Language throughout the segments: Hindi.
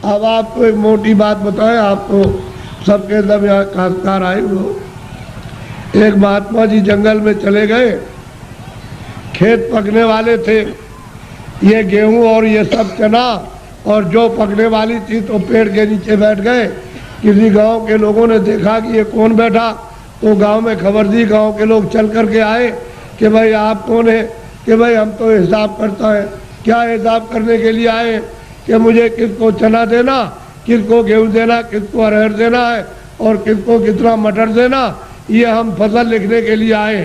अब आपको एक मोटी बात बताएं, आपको सबके सब यहाँ काश्तकार आए लोग। एक महात्मा जी जंगल में चले गए, खेत पकने वाले थे, ये गेहूं और ये सब चना, और जो पकने वाली थी तो पेड़ के नीचे बैठ गए। किसी गांव के लोगों ने देखा कि ये कौन बैठा, तो गांव में खबर दी, गांव के लोग चल कर के आए कि भाई आप कौन है? कि भाई हम तो हिसाब करता है। क्या हिसाब करने के लिए आए? कि मुझे किसको चना देना, किसको गेहूं देना, किसको अरहर देना है और किसको कितना मटर देना, ये हम फसल लिखने के लिए आए।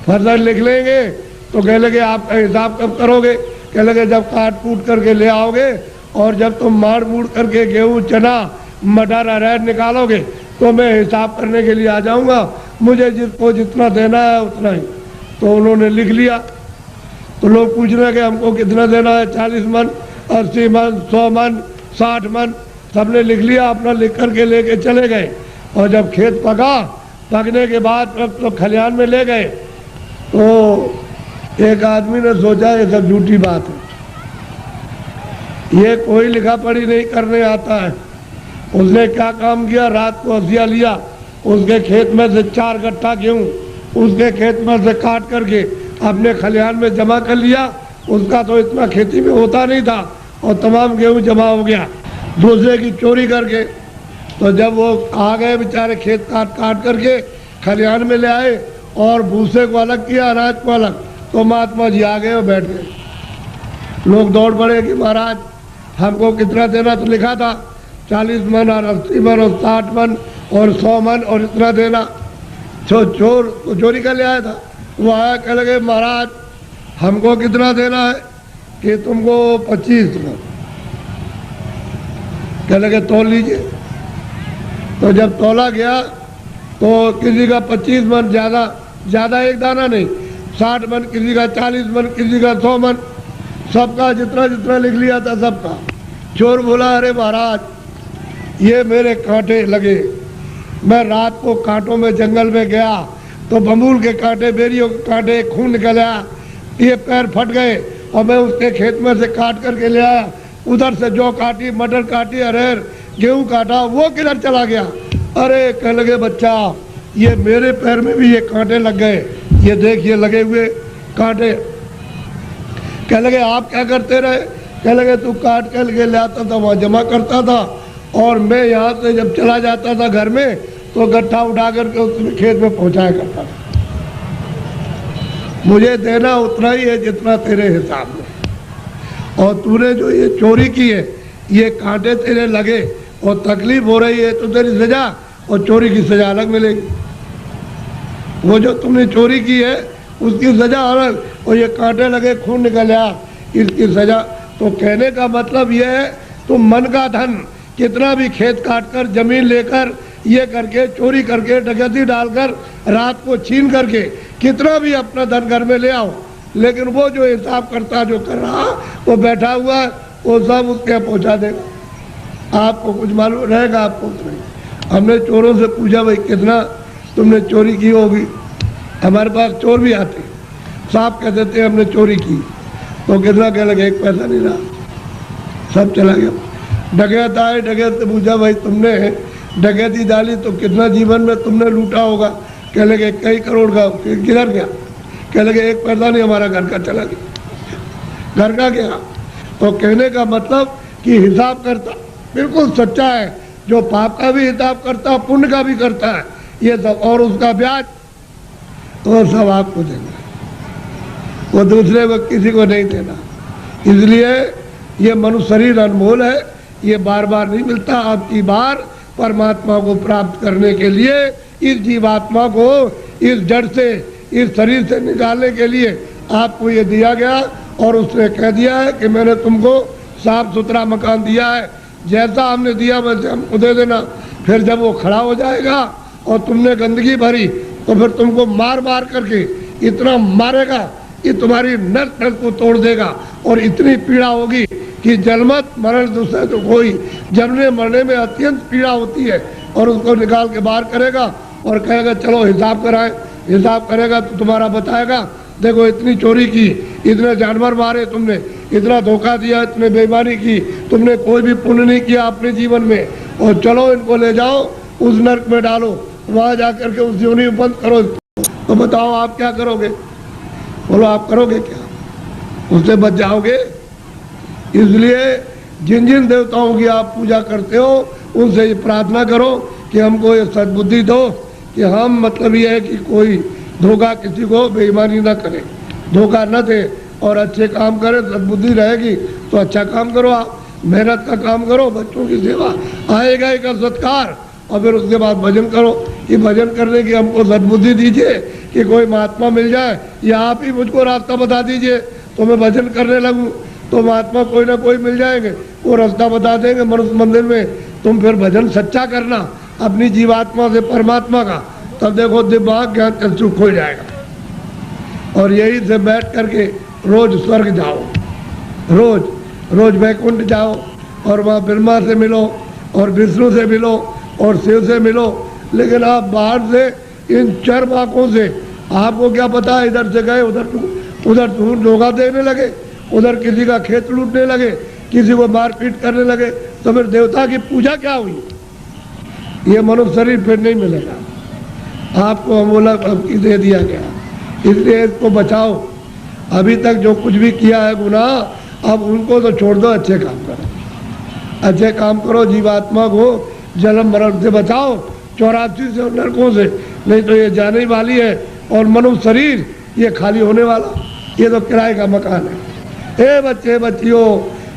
फसल लिख लेंगे तो कह लगे आपका हिसाब कब करोगे? कह लगे जब काट कूट करके ले आओगे, और जब तुम मार मूड़ करके गेहूं चना मटर अरहर निकालोगे तो मैं हिसाब करने के लिए आ जाऊंगा, मुझे जिसको जितना देना है उतना ही। तो उन्होंने लिख लिया। तो लोग पूछ रहे कि हमको कितना देना है, 40 मन, 80 मन, 100 मन, 60 मन, सबने लिख लिया, अपना लिख करके लेके चले गए। और जब खेत पका, पकने के बाद तो खलिहान में ले गए, तो एक आदमी ने सोचा ये सब झूठी बात है, ये कोई लिखा पढ़ी नहीं करने आता है। उसने क्या काम किया, रात को हसिया लिया, उसके खेत में से 4 गट्ठा गेहूं उसके खेत में से काट करके अपने खलिहान में जमा कर लिया। उसका तो इतना खेती में होता नहीं था, और तमाम गेहूं जमा हो गया दूसरे की चोरी करके। तो जब वो आ गए बेचारे, खेत काट काट करके खलिहान में ले आए और भूसे को अलग किया, अनाज को अलग, तो महात्मा जी आ गए और बैठ गए। लोग दौड़ पड़े कि महाराज हमको कितना देना, तो लिखा था 40 मन और 80 मन और 60 मन और 100 मन और इतना देना। चोर चोरी कर ले आया था, वो आया, कह लगे महाराज हमको कितना देना है? कि तुमको 25 मन। कह लगे तोल लीजिए। तो जब तोला गया तो किसी का 25 मन, ज़्यादा एक दाना नहीं, 60 मन, किसी का 40 मन, किसी का 100 मन, सबका जितना जितना लिख लिया था सबका। चोर बोला अरे महाराज ये मेरे कांटे लगे, मैं रात को कांटों में जंगल में गया तो बबूल के कांटे, बेरियों के कांटे, खून निकल आया, ये पैर फट गए और मैं उसके खेत में से काट करके ले आया। उधर से जौ काटी, मटर काटी, अरहर गेहूं काटा, वो किधर चला गया? अरे कह लगे बच्चा ये मेरे पैर में भी ये कांटे लग गए, ये देखिए लगे हुए कांटे। कह लगे आप क्या करते रहे? कह लगे तू काट कर के ले आता था, वहाँ जमा करता था, और मैं यहाँ से जब चला जाता था घर में तो गट्ठा उठा करके उसमें खेत में पहुँचाया करता था। मुझे देना उतना ही है जितना तेरे हिसाब में, और तूने जो ये चोरी की है, ये कांटे तेरे लगे और तकलीफ हो रही है, तो तेरी सजा और चोरी की सजा अलग मिलेगी। वो जो तुमने चोरी की है उसकी सजा अलग, और ये कांटे लगे, खून निकल आया, इसकी सजा। तो कहने का मतलब ये है तुम मन का धन कितना भी खेत काट कर, जमीन लेकर, ये करके, चोरी करके, डकैती डालकर, रात को छीन करके कितना भी अपना धन घर में ले आओ, लेकिन वो जो हिसाब करता जो कर रहा वो बैठा हुआ वो सब उसके यहाँ पहुँचा देगा। आपको कुछ मालूम रहेगा? आपको नहीं। हमने चोरों से पूछा भाई कितना तुमने चोरी की होगी? हमारे पास चोर भी आते, साहब कह देते हमने चोरी की, तो कितना कह लगे 1 पैसा नहीं रहा, सब चला गया। डकैत आए, डकैत से पूछा भाई तुमने डकैती डाली तो कितना जीवन में तुमने लूटा होगा? कह लगे कई करोड़ का। फिर किधर गया? कह लगे 1 पैसा नहीं, हमारा घर का चला गया। घर का गया। तो कहने का मतलब कि हिसाब करता बिल्कुल सच्चा है, जो पाप का भी हिसाब करता है, पुण्य का भी करता है, ये सब, और उसका ब्याज वो सब आपको देना, वो दूसरे को किसी को नहीं देना। इसलिए ये मनुष्य शरीर अनमोल है, ये बार बार नहीं मिलता। आपकी बार परमात्मा को प्राप्त करने के लिए इस जीवात्मा को इस जड़ से, इस शरीर से निकालने के लिए आपको ये दिया गया, और उसने कह दिया है कि मैंने तुमको साफ सुथरा मकान दिया है, जैसा हमने दिया वैसे हमको दे देना। फिर जब वो खड़ा हो जाएगा और तुमने गंदगी भरी तो फिर तुमको मार मार करके इतना मारेगा कि तुम्हारी नस नस को तोड़ देगा, और इतनी पीड़ा होगी कि जन्मत मरण दूसरे तो कोई, जमने मरने में अत्यंत पीड़ा होती है। और उसको निकाल के बाहर करेगा और कहेगा चलो हिसाब कराएं। हिसाब करेगा तो तुम्हारा बताएगा देखो इतनी चोरी की, इतने जानवर मारे तुमने, इतना धोखा दिया, इतने बेईमानी की, तुमने कोई भी पुण्य नहीं किया अपने जीवन में, और चलो इनको ले जाओ उस नरक में डालो, वहाँ जाकर के उस योनि में बंद करो। तो बताओ आप क्या करोगे? बोलो आप करोगे क्या? उससे बच जाओगे? इसलिए जिन जिन देवताओं की आप पूजा करते हो उनसे ये प्रार्थना करो कि हमको ये सद्बुद्धि दो कि हम, मतलब ये है कि कोई धोखा, किसी को बेईमानी ना करे, धोखा न दे और अच्छे काम करे। सद्बुद्धि रहेगी तो अच्छा काम करो, आप मेहनत का काम करो, बच्चों की सेवा, आएगा एक सत्कार, और फिर उसके बाद भजन करो कि भजन करने की हमको सद्बुद्धि दीजिए कि कोई महात्मा मिल जाए, या आप ही मुझको रास्ता बता दीजिए तो मैं भजन करने लगूँ। तो महात्मा कोई ना कोई मिल जाएंगे, वो रास्ता बता देंगे मनुष्य मंदिर में। तुम फिर भजन सच्चा करना अपनी जीवात्मा से परमात्मा का, तब देखो दिमाग ज्ञान चक्षु खो जाएगा। और यही से बैठ करके रोज स्वर्ग जाओ, रोज रोज वैकुंठ जाओ, और वहाँ ब्रह्मा से मिलो और विष्णु से मिलो और शिव से मिलो। लेकिन आप बाहर से इन चर आँखों से आपको क्या पता है, इधर से गए उधर धोखा देने लगे, उधर किसी का खेत लूटने लगे, किसी को मारपीट करने लगे, तो फिर देवता की पूजा क्या हुई? ये मनुष्य शरीर फिर नहीं मिलेगा आपको, अमोला दे दिया गया। इसलिए इसको बचाओ। अभी तक जो कुछ भी किया है गुनाह, अब उनको तो छोड़ दो, अच्छे काम करो, अच्छे काम करो, जीवात्मा को जन्म मरण से बचाओ, 84 से नरकों से, नहीं तो ये जाने वाली है। और मनुष्य शरीर ये खाली होने वाला, ये तो किराए का मकान है। ए बच्चे बच्चियों,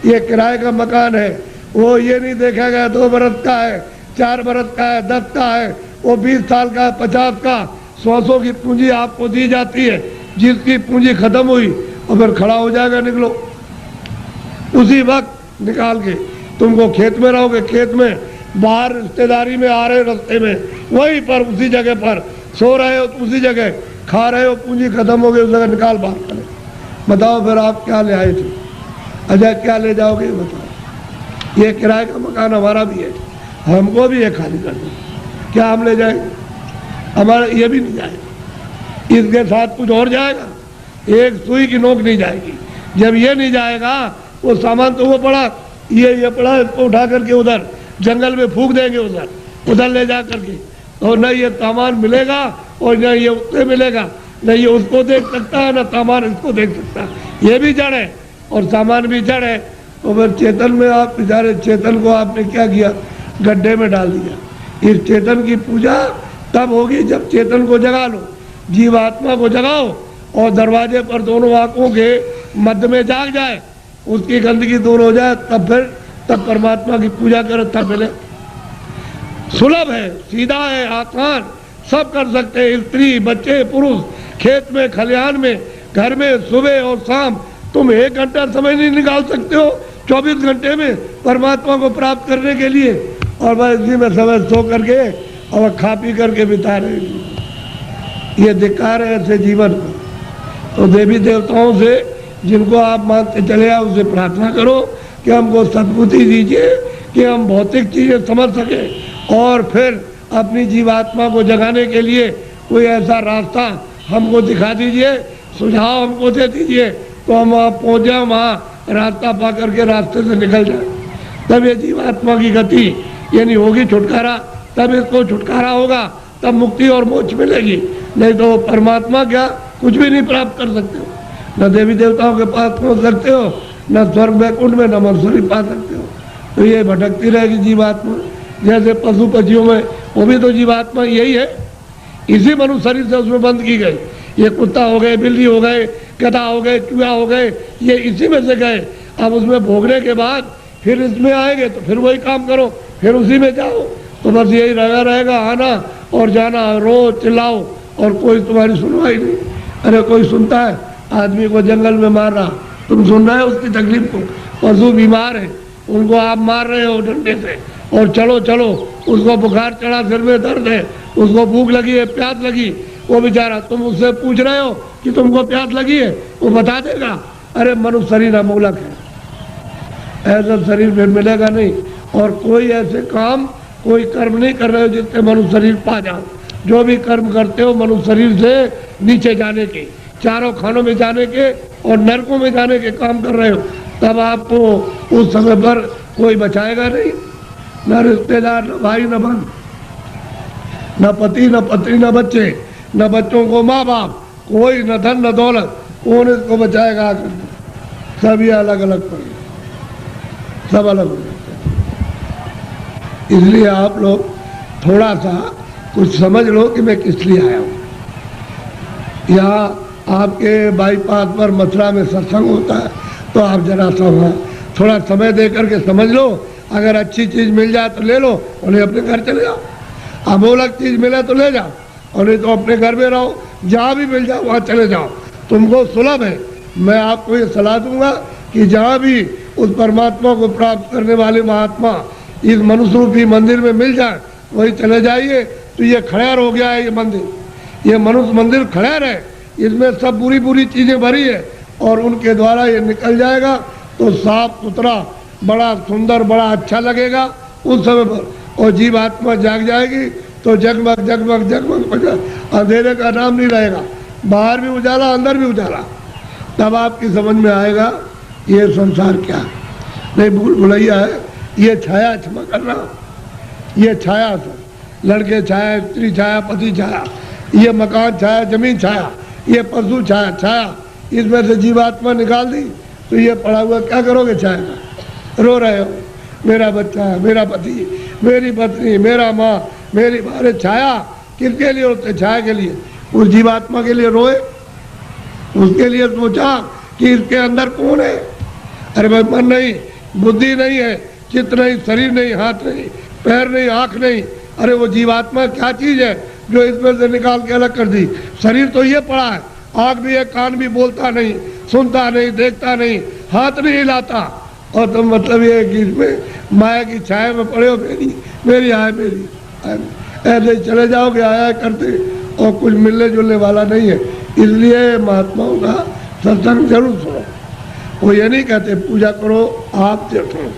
ये किराए का मकान है, वो ये नहीं देखा गया 2 बरस का है, 4 बरस का है, 10 का है, वो 20 साल का है, 50 का, 100 की पूंजी आपको दी जाती है। जिसकी पूंजी खत्म हुई और फिर खड़ा हो जाएगा, निकलो उसी वक्त निकाल के। तुमको खेत में रहोगे, खेत में, बाहर रिश्तेदारी में आ रहे रास्ते में, वहीं पर उसी जगह पर सो रहे हो, उसी जगह खा रहे हो, पूंजी खत्म हो गई, उस जगह निकाल बाहर करें। बताओ फिर आप क्या ले आए थे? अच्छा क्या ले जाओगे बताओ? ये किराए का मकान हमारा भी है, हमको भी है खाली कर दो, क्या हम ले जाएंगे? हमारा ये भी नहीं जाएगा, इसके साथ कुछ और जाएगा, एक सुई की नोक नहीं जाएगी। जब ये नहीं जाएगा, वो सामान तो वो पड़ा, ये पड़ा, इसको उठा करके उधर जंगल में फूंक देंगे, उधर ले जा करके, और न ये सामान मिलेगा और न ये उससे मिलेगा, न ये उसको देख सकता है, न सामान इसको देख सकता है। ये भी जड़ है और सामान भी जड़ है। तो फिर चेतन में आप बेचारे, चेतन को आपने क्या किया? गड्ढे में डाल दिया। इस चेतन की पूजा तब होगी जब चेतन को जगा लो, जीवात्मा को जगाओ, और दरवाजे पर दोनों आंखों के मध्य में जाग जाए, उसकी गंदगी दूर हो जाए, तब परमात्मा की पूजा करो, तब मिले। सुलभ है, सीधा है, आसान, सब कर सकते हैं, स्त्री बच्चे पुरुष, खेत में खलिहान में, घर में, सुबह और शाम। तुम 1 घंटा समय नहीं निकाल सकते हो 24 घंटे में परमात्मा को प्राप्त करने के लिए, और बस इसी में समय सो करके और खा पी करके बिता रहे। ये धिक्कार है ऐसे जीवन को। तो देवी देवताओं से जिनको आप मानते चले आओ, उससे प्रार्थना करो कि हमको सद्बुद्धि दीजिए कि हम भौतिक चीज़ें समझ सकें, और फिर अपनी जीवात्मा को जगाने के लिए कोई ऐसा रास्ता हमको दिखा दीजिए, सुझाव हमको दे दीजिए, तो हम वहाँ पहुँच जाए, वहाँ रास्ता पा करके रास्ते से निकल जाए। तब ये जीवात्मा की गति यानी होगी छुटकारा, तब इसको छुटकारा होगा, तब मुक्ति और मोक्ष मिलेगी। नहीं तो परमात्मा क्या कुछ भी नहीं प्राप्त कर सकते हो, न देवी देवताओं के पास पहुँच सकते हो, न स्वर्ग वैकुंठ में, न मनुष्य पा सकते हो। तो ये भटकती रहेगी जीवात्मा। जैसे पशु पक्षियों में, वो भी तो जीवात्मा यही है, इसी मनुष्य शरीर से उसमें बंद की गई। ये कुत्ता हो गए, बिल्ली हो गए, गधा हो गए, चूहा हो गए, ये इसी में से गए। अब उसमें भोगने के बाद फिर इसमें आएंगे तो फिर वही काम करो, फिर उसी में जाओ। तो बस यही रहेगा, आना और जाना, रोज चिल्लाओ और कोई तुम्हारी सुनवाई नहीं। अरे कोई सुनता है? आदमी को जंगल में मार रहा, तुम सुन रहे हो उसकी तकलीफ को? पशु बीमार है, उनको आप मार रहे हो डंडे से, और चलो चलो, उसको बुखार चढ़ा, सिर में दर्द है, उसको भूख लगी है, प्यास लगी, वो बेचारा, तुम उससे पूछ रहे हो कि तुमको प्यास लगी है, वो बता देगा। अरे मनुष्य शरीर अमूलक है, ऐसा शरीर फिर मिलेगा नहीं। और कोई ऐसे काम, कोई कर्म नहीं कर रहे हो जिससे मनुष्य शरीर पा जाओ। जो भी कर्म करते हो मनुष्य शरीर से नीचे जाने के, चारों खानों में जाने के, और नरकों में जाने के काम कर रहे हो, तब आपको उस समय पर कोई बचाएगा नहीं। न रिश्तेदार, न भाई, न बहन, न पति, न पत्नी, न बच्चे, न बच्चों को माँ बाप, कोई न धन न दौलत, कौन इसको बचाएगा? सब ये अलग अलग पड़े, सब अलग हो जाते हैं। इसलिए आप लोग थोड़ा सा कुछ समझ लो कि मैं किस लिए आया हूँ। यहाँ आपके बाईपास पर मथुरा में सत्संग होता है, तो आप जरा सा वहाँ थोड़ा समय दे करके समझ लो। अगर अच्छी चीज़ मिल जाए तो ले लो, और नहीं अपने घर चले जाओ। अमोलक चीज़ मिले तो ले जाओ, और नहीं तो अपने घर में रहो। जहाँ भी मिल जाओ वहाँ चले जाओ, तुमको सुलभ है। मैं आपको ये सलाह दूंगा कि जहाँ भी उस परमात्मा को प्राप्त करने वाले महात्मा इस मनुष्य रूपी मंदिर में मिल जाए, वही चले जाइए। तो ये खड़ेर हो गया है, ये मंदिर, ये मनुष्य मंदिर खड़ेर है, इसमें सब बुरी बुरी चीज़ें भरी है, और उनके द्वारा ये निकल जाएगा तो साफ सुथरा, बड़ा सुंदर, बड़ा अच्छा लगेगा उस समय पर। और जीव आत्मा जाग जाएगी तो जगमग जगमग जगमग, अंधेरे का नाम नहीं रहेगा। बाहर भी उजाला, अंदर भी उजाला। तब आपकी समझ में आएगा ये संसार क्या है। नहीं भूल भुलैया है, ये छाया, क्षमा करना, ये छाया सर, लड़के छाया, स्त्री छाया, पति छाया, ये मकान छाया, जमीन छाया, ये पशु छाया, छाया, इसमें से जीवात्मा निकाल दी तो ये पड़ा हुआ क्या करोगे? छाया का रो रहे हो, मेरा बच्चा, मेरा पति, मेरी पत्नी, मेरा माँ, मेरी बारे। छाया किसके लिए होते? छाया के लिए। उस जीवात्मा के लिए रोए, उसके लिए सोचा कि इसके अंदर कौन है। अरे भाई मन नहीं, बुद्धि नहीं है, चित्त नहीं, शरीर नहीं, हाथ नहीं, पैर नहीं, आँख नहीं। अरे वो जीवात्मा क्या चीज़ है जो इसमें से निकाल के अलग कर दी? शरीर तो ये पड़ा है, आँख भी है, कान भी, बोलता नहीं, सुनता नहीं, देखता नहीं, हाथ नहीं हिलाता। और तो मतलब ये है कि इसमें माया की छाया में पड़े हो, मेरी मेरी आय, मेरी ऐसे चले जाओगे आया करते, और कुछ मिलने जुलने वाला नहीं है। इसलिए महात्माओं का सत्संग जरूर सुनो। वो ये नहीं कहते पूजा करो आप देखो,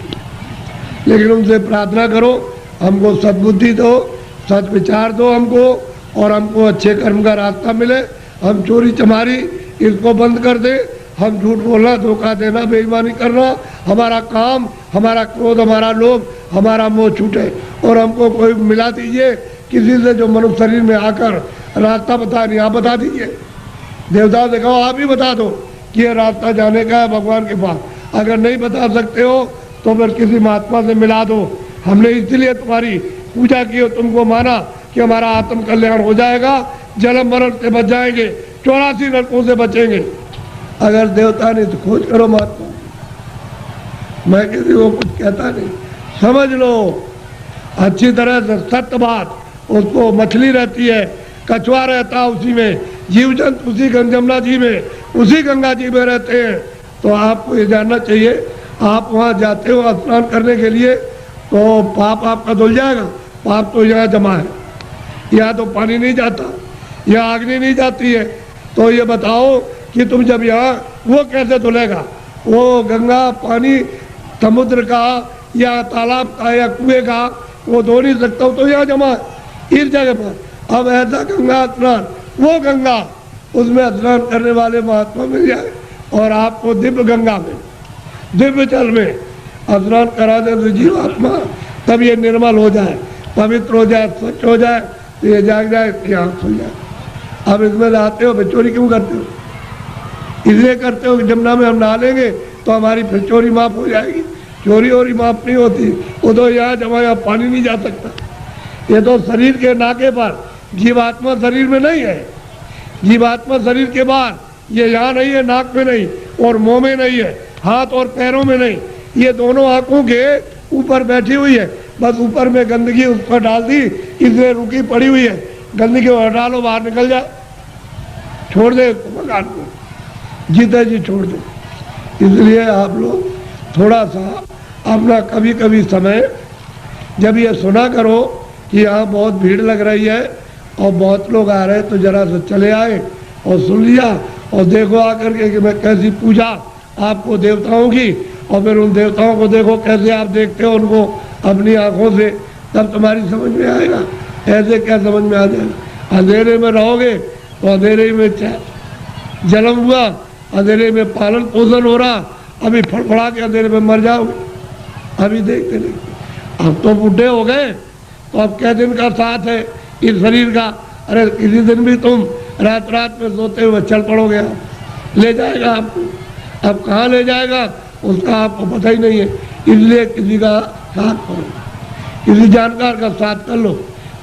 लेकिन उनसे प्रार्थना करो हमको सद्बुद्धि दो, सद विचार दो हमको, और हमको अच्छे कर्म का रास्ता मिले। हम चोरी चमारी इसको बंद कर दे, हम झूठ बोलना, धोखा देना, बेईमानी करना, हमारा काम, हमारा क्रोध, हमारा लोभ, हमारा मोह छूटे। और हमको कोई मिला दीजिए किसी से जो मनुष्य शरीर में आकर रास्ता बता नहीं, आप बता दीजिए। देवता से कहो आप ही बता दो कि ये रास्ता जाने का है भगवान के पास। अगर नहीं बता सकते हो तो फिर किसी महात्मा से मिला दो। हमने इसलिए तुम्हारी पूजा की, तुमको माना कि हमारा आत्म कल्याण हो जाएगा, जन्म मरण से बच जाएंगे, 84 नरकों से बचेंगे। अगर देवता नहीं तो खोज करो महात्मा। मैं किसी को कुछ कहता नहीं, समझ लो अच्छी तरह से सत्य बात। उसको मछली रहती है, कछुआ रहता उसी में, जीव जंतु उसी जमुना जी में, उसी गंगा जी में रहते हैं। तो आपको ये जानना चाहिए, आप वहाँ जाते हो स्नान करने के लिए तो पाप आपका धुल जाएगा। पाप तो यहाँ जमा है, यहाँ तो पानी नहीं जाता, यहाँ अग्नि नहीं जाती है। तो ये बताओ कि तुम जब यहाँ, वो कैसे धुलेगा? वो गंगा पानी समुद्र का या तालाब का या कुएं का वो धो नहीं सकता, तो यहाँ जमा है इस जगह पर। अब ऐसा गंगा स्नान, वो गंगा, उसमें स्नान करने वाले महात्मा मिल जाए और आपको दिव्य गंगा में, दिव्य जल में स्नान करा दे तो जीवात्मा तब ये निर्मल हो जाए, पवित्र हो जाए, स्वच्छ हो जाए, तो ये जाग जाए, इसकी आँख खुल जाए। अब इसमें आते हो, फिर चोरी क्यों करते हो? इसलिए करते हो कि जमुना में हम नहा लेंगे तो हमारी फिर चोरी माफ हो जाएगी। चोरी और माफ नहीं होती, वो तो यहाँ जमा, यहाँ पानी नहीं जा सकता। ये तो शरीर के नाके पर, जीवात्मा शरीर में नहीं है। जीवात्मा शरीर के बाहर, ये यहाँ नहीं है, नाक में नहीं, और मुंह में नहीं है, हाथ और पैरों में नहीं, ये दोनों आंखों के ऊपर बैठी हुई है। बस ऊपर में गंदगी उस पर डाल दी, इसलिए रुकी पड़ी हुई है। गंदगी को हटा लो, बाहर निकल जाए, छोड़ दे मकान को, जीते जी छोड़ दे। इसलिए आप लोग थोड़ा सा अपना कभी कभी समय, जब ये सुना करो कि यहाँ बहुत भीड़ लग रही है और बहुत लोग आ रहे हैं, तो जरा से चले आए और सुन लिया, और देखो आकर के कि मैं कैसी पूजा आपको देवताओं की, और फिर उन देवताओं को देखो कैसे आप देखते हो उनको अपनी आंखों से, तब तुम्हारी समझ में आएगा। ऐसे क्या समझ में आ जाएगा? अंधेरे में रहोगे तो अंधेरे में जन्म हुआ अंधेरे में पालन पोषण हो रहा, अभी फड़फड़ा के अंधेरे में मर जाओगे। अभी देखते देखते अब तो बूढ़े हो गए, तो अब क्या दिन का साथ है इस शरीर का। अरे किसी दिन भी तुम रात रात में सोते हुए चल पड़ोगे, आप ले जाएगा आपको। अब कहाँ ले जाएगा उसका आपको पता ही नहीं है। इसलिए किसी का साथ करो, किसी जानकार का साथ कर लो।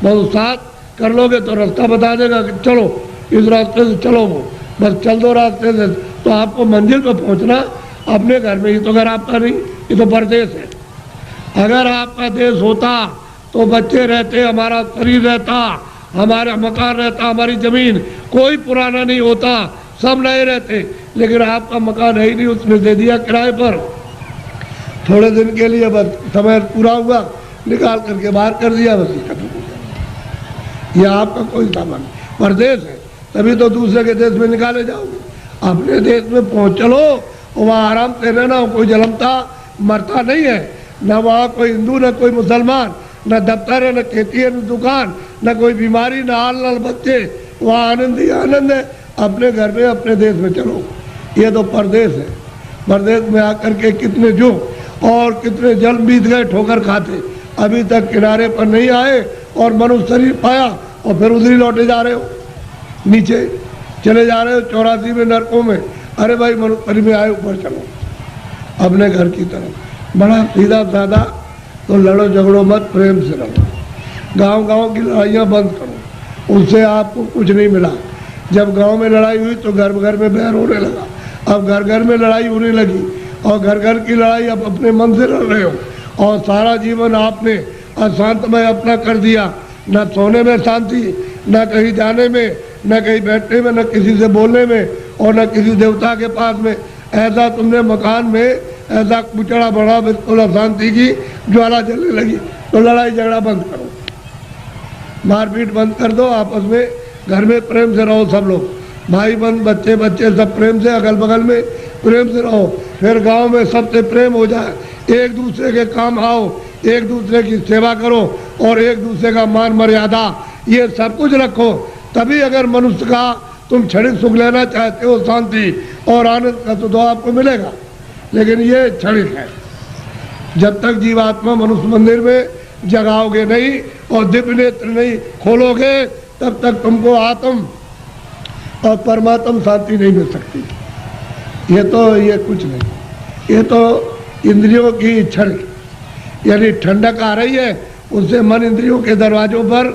बहुत साथ कर लोगे तो रास्ता बता देगा कि चलो इस रास्ते से चलो, वो बस चल दो रास्ते से, तो आपको मंजिल पर पहुंचना अपने घर में ही। तो घर आपका नहीं, ये तो परदेश है। अगर आपका देश होता तो बच्चे रहते, हमारा शरीर रहता, हमारा मकान रहता, हमारी जमीन, कोई पुराना नहीं होता, सब नए रहते। लेकिन आपका मकान है ही नहीं, उसने दे दिया किराए पर, थोड़े दिन के लिए, बस समय पूरा हुआ निकाल करके बाहर कर दिया, बस खत्म हो गया। यह आपका कोई सामान परदेश है, तभी तो दूसरे के देश में निकाले जाओगे। अपने देश में पहुंच चलो, वहाँ आराम से रहना, कोई जलमता मरता नहीं है, न वहाँ कोई हिंदू न कोई मुसलमान, न दफ्तर है न खेती है न दुकान, न कोई बीमारी न हाल न बच्चे, वहाँ आनंद ही आनंद है। अपने घर में अपने देश में चलो, ये तो परदेश है। परदेश में आकर के कितने जो और कितने जल बीत गए ठोकर खाते, अभी तक किनारे पर नहीं आए और मनुष्य शरीर पाया और फिर उधर ही लौटे जा रहे हो, नीचे चले जा रहे हो 84 में नरकों में। अरे भाई मनुष्य शरीर में आए, ऊपर चलो अपने घर की तरफ। बड़ा सीधा साधा, तो लड़ो झगड़ो मत, प्रेम से रहो। गांव गांव की लड़ाइयाँ बंद करो, उससे आपको कुछ नहीं मिला। जब गांव में लड़ाई हुई तो घर घर में बैर होने लगा, अब घर घर में लड़ाई होने लगी, और घर घर की लड़ाई अब अपने मन से लड़ रहे हो। और सारा जीवन आपने अशांतमय अपना कर दिया, न सोने में शांति, न कहीं जाने में, न कहीं बैठने में, न किसी से बोलने में, और न किसी देवता के पास में। ऐसा तुमने मकान में ऐसा कुचड़ा बढ़ा, बिल्कुल अशांति की ज्वाला जलने लगी। तो लड़ाई झगड़ा बंद करो, मारपीट बंद कर दो, आपस में घर में प्रेम से रहो। सब लोग भाई बहन बच्चे बच्चे सब प्रेम से, अगल बगल में प्रेम से रहो। फिर गांव में सबसे प्रेम हो जाए, एक दूसरे के काम आओ, एक दूसरे की सेवा करो, और एक दूसरे का मान मर्यादा ये सब कुछ रखो। तभी अगर मनुष्य का तुम क्षणिक सुख लेना चाहते हो, शांति और आनंद का, तो आपको मिलेगा। लेकिन ये क्षणिक है। जब तक जीवात्मा मनुष्य मंदिर में जगाओगे नहीं और दिव्य नेत्र नहीं खोलोगे, तब तक तुमको आत्म और परमात्म शांति नहीं मिल सकती। ये कुछ नहीं, ये तो इंद्रियों की क्षणिक, यानी ठंडक आ रही है, उससे मन इंद्रियों के दरवाजों पर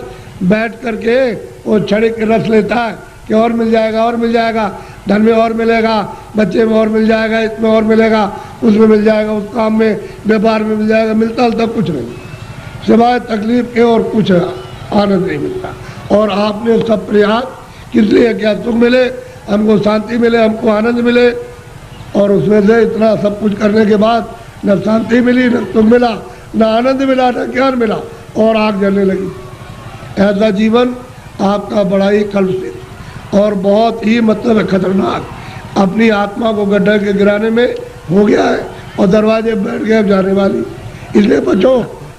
बैठ करके वो क्षणिक रस लेता है कि और मिल जाएगा, और मिल जाएगा, धन में और मिलेगा, बच्चे में और मिल जाएगा, इसमें और मिलेगा, उसमें मिल जाएगा, उस काम में व्यापार में मिल जाएगा। मिलता तब कुछ नहीं, सिवाय तकलीफ के और कुछ आनंद नहीं मिलता। और आपने सब प्रयास किस लिए क्या? सुख मिले, हमको शांति मिले, हमको आनंद मिले, और उसमें से इतना सब कुछ करने के बाद न शांति मिली, न सुख मिला, न आनंद मिला, न ज्ञान मिला, और आग जलने लगी। ऐसा जीवन आपका बड़ा ही कलुषित और बहुत ही मतलब खतरनाक, अपनी आत्मा को गड्ढे के गिराने में हो गया है, और दरवाजे बैठ गए जाने वाली। इसलिए बचो,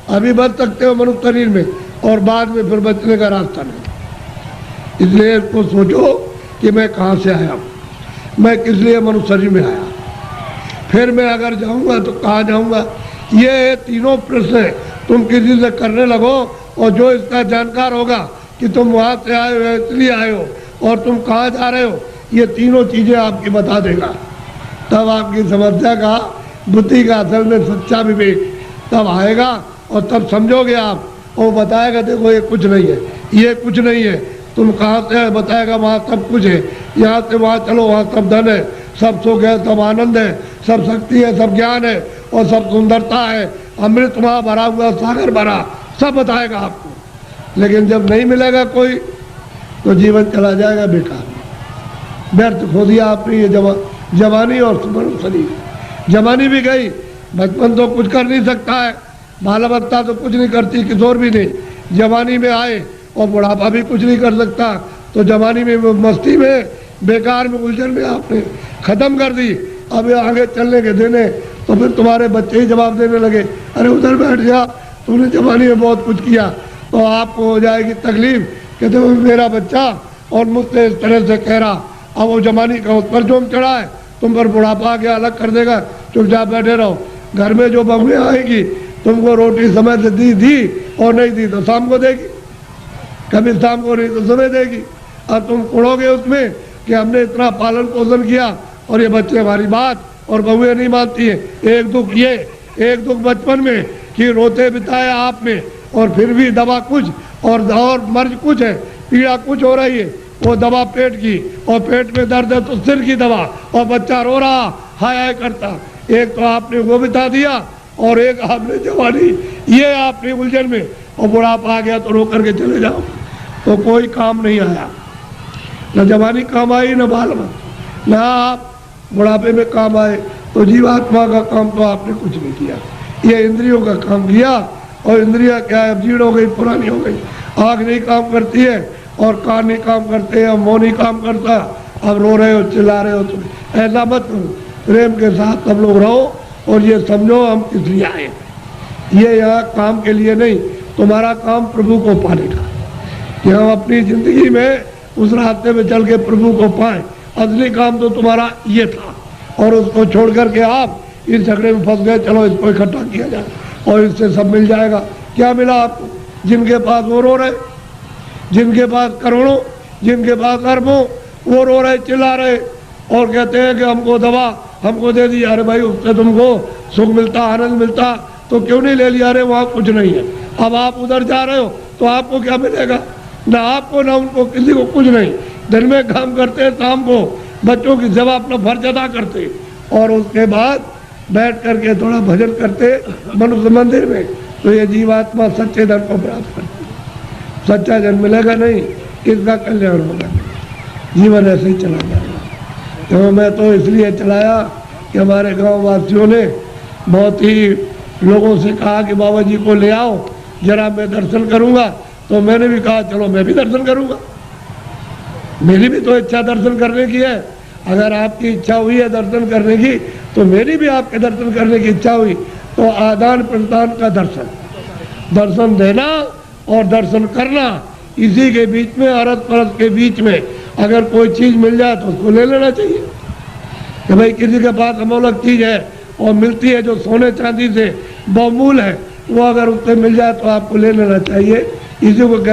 अभी बच सकते हो मनुष्य शरीर में, और बाद में फिर बचने का रास्ता नहीं। इसलिए इसको सोचो कि मैं कहाँ से आया हूँ, मैं किस लिए मनुष्य शरीर में आया, फिर मैं अगर जाऊँगा तो कहाँ जाऊँगा। ये तीनों प्रश्न तुम किसी से करने लगो, और जो इसका जानकार होगा कि तुम वहाँ से आए हो, इसलिए आए हो, और तुम कहाँ जा रहे हो, ये तीनों चीज़ें आपकी बता देगा। तब आपकी समस्या का, बुद्धि का असल में सच्चा विवेक तब आएगा, और तब समझोगे आप। और बताएगा देखो ये कुछ नहीं है, ये कुछ नहीं है, तुम कहाँ से आए, बताएगा वहाँ सब कुछ है, यहाँ से वहाँ चलो, वहाँ सब धन है, सब सुख है, सब आनंद है, सब शक्ति है, सब ज्ञान है, और सब सुंदरता है, अमृत वहाँ भरा हुआ, सागर भरा, सब बताएगा आपको। लेकिन जब नहीं मिलेगा कोई, तो जीवन चला जाएगा बेकार, व्यर्थ खो दिया आपने ये जवानी और सुमन शरीर। जवानी भी गई, बचपन तो कुछ कर नहीं सकता है, बालावस्था तो कुछ नहीं करती, किशोर भी नहीं, जवानी में आए, और बुढ़ापा भी कुछ नहीं कर सकता। तो जवानी में मस्ती में, बेकार में, उलझन में आपने खत्म कर दी। अब आगे चलने के देने, तो फिर तुम्हारे बच्चे ही जवाब देने लगे, अरे उधर बैठ जा, तुमने जवानी में बहुत कुछ किया। तो आपको हो जाएगी तकलीफ, कहते हो मेरा बच्चा और मुझसे इस तरह से कह रहा, अब वो जवानी का उस पर जोम चढ़ा है, तुम पर बुढ़ापा आके अलग कर देगा, चुपचाप बैठे रहो। घर में जो बहुएं आएगी तुमको रोटी समय से दी और नहीं दी तो शाम को देगी, कभी शाम को नहीं तो सुबह देगी। अब तुम कुड़ोगे उसमें कि हमने इतना पालन पोषण किया और ये बच्चे हमारी बात और बहुएं नहीं मानती है। एक दुख ये, एक दुख बचपन में कि रोते बिताया आप में, और फिर भी दवा कुछ और मर्ज कुछ है, पीड़ा कुछ हो रही है। वो दवा पेट की, और पेट में दर्द है तो सिर की दवा, और बच्चा रो रहा हाय हाय करता। एक तो आपने वो बिता दिया और एक आपने जवानी, ये आपने उलझन में, और बुढ़ापा आ गया तो रो करके चले जाओ तो कोई काम नहीं आया। न जवानी काम आई न बाल मत, ना आप बुढ़ापे में काम आए। तो जीवात्मा का काम तो आपने कुछ नहीं किया, ये इंद्रियों का काम किया। और इंद्रियां क्या है, जीर्ण हो गई, पुरानी हो गई। आँख नहीं काम करती है और कान नहीं काम करते हैं, मुँह नहीं काम करता। अब रो रहे हो, चिल्ला रहे हो, तुम ऐसा मत करो। प्रेम के साथ सब लोग रहो और ये समझो हम किस लिए आए। ये यहाँ काम के लिए नहीं, तुम्हारा काम प्रभु को पाने का, कि हम अपनी जिंदगी में उस रास्ते में चल के प्रभु को पाएं। असली काम तो तुम्हारा ये था, और उसको छोड़ करके आप इस झगड़े में फंस गए। चलो इसको इकट्ठा किया जाए और इससे सब मिल जाएगा। क्या मिला आपको? जिनके पास वो रो रहे, जिनके पास करोड़ों, जिनके पास अरबों, वो रो रहे, चिल्ला रहे और कहते हैं कि हमको दवा हमको दे दी। अरे भाई, उससे तुमको सुख मिलता, आनंद मिलता तो क्यों नहीं ले लिया? अरे वहाँ कुछ नहीं है। अब आप उधर जा रहे हो तो आपको क्या मिलेगा? ना आपको ना उनको, किसी को कुछ नहीं। दिन में काम करते हैं, शाम को बच्चों की सेवा अपना फर्ज अदा करते, और उसके बाद बैठ करके थोड़ा भजन करते मनुष्य मंदिर में, तो ये जीवात्मा सच्चे धन को प्राप्त करती। सच्चा जन मिलेगा नहीं, इसका कल्याण होगा, जीवन ऐसे ही चला जाएगा। तो मैं तो इसलिए चलाया कि हमारे गांव वासियों ने बहुत ही लोगों से कहा कि बाबा जी को ले आओ जरा, मैं दर्शन करूंगा। तो मैंने भी कहा चलो मैं भी दर्शन करूंगा, मेरी भी तो इच्छा दर्शन करने की है। अगर आपकी इच्छा हुई है दर्शन करने की तो मेरी भी आपके दर्शन करने की इच्छा हुई। तो आदान प्रदान का दर्शन, दर्शन देना और दर्शन करना, इसी के बीच में, अरस परस के बीच में अगर कोई चीज़ मिल जाए तो उसको ले लेना चाहिए। कि भाई किसी के पास अमूल्य चीज़ है और मिलती है जो सोने चांदी से बहुमूल्य है, वो अगर उससे मिल जाए तो आपको ले लेना चाहिए। इसी को कहते